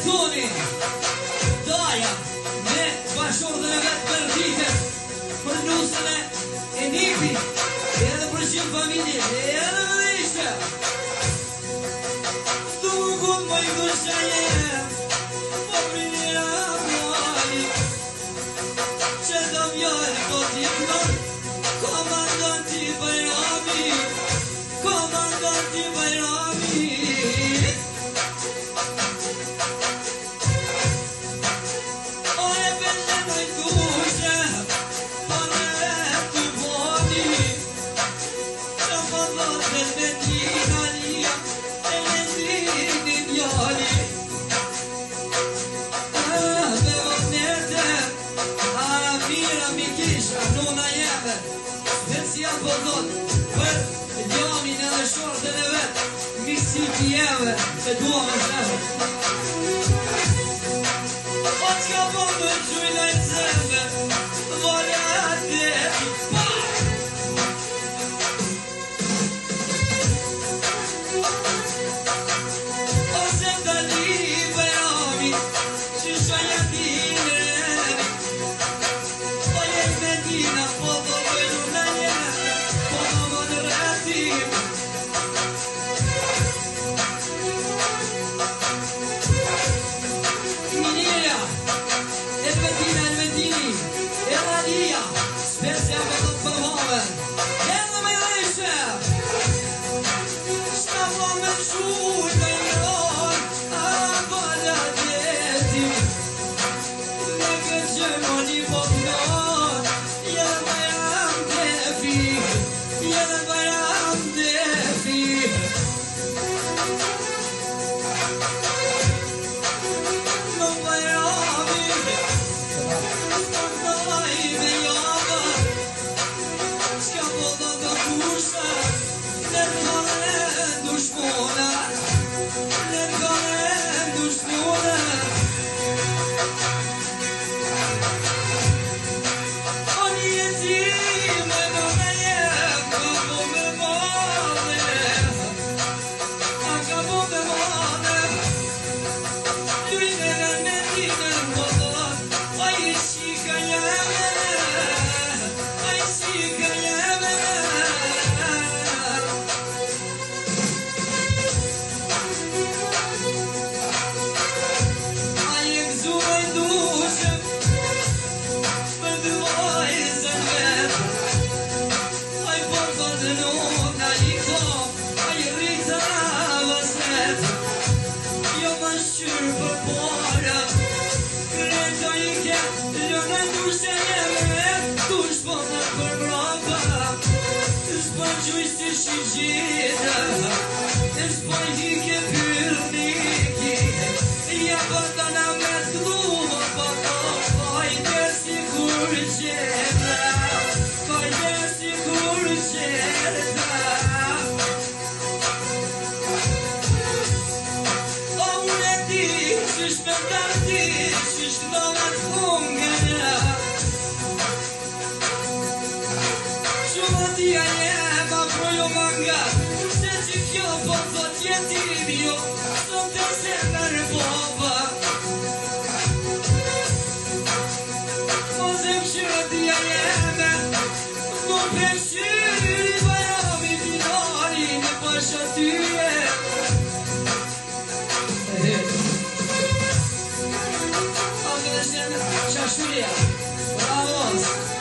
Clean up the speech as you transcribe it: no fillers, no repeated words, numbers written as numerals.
Toni, Daja, me bashkëshortën e vetë për ditën, për nusën e Nipi, edhe për gjithë familje, edhe më dhe ishte. Stu më këtë më i dusha jem, po primira mali, që të mjallë po t'jeknon, komandanti Bajrami, komandanti Bajrami. Për Ljamin edhe shortën e vetë, misiki jeve, se duame sheve. O qka po më gjujna i zembe, vole ateti, pa! O se ndali Bajrami, që shonja t'ine remi, o jes Medina, po do bëjdu në jeme, Minira, Elvedini, Eladia, special për të përmove, edhe me lejshe, shka po me shuj me njërën, a bëllë atjeti, me këtë gjëmo një popnon, edhe Bajram defi, edhe Bajram defi. Bravo!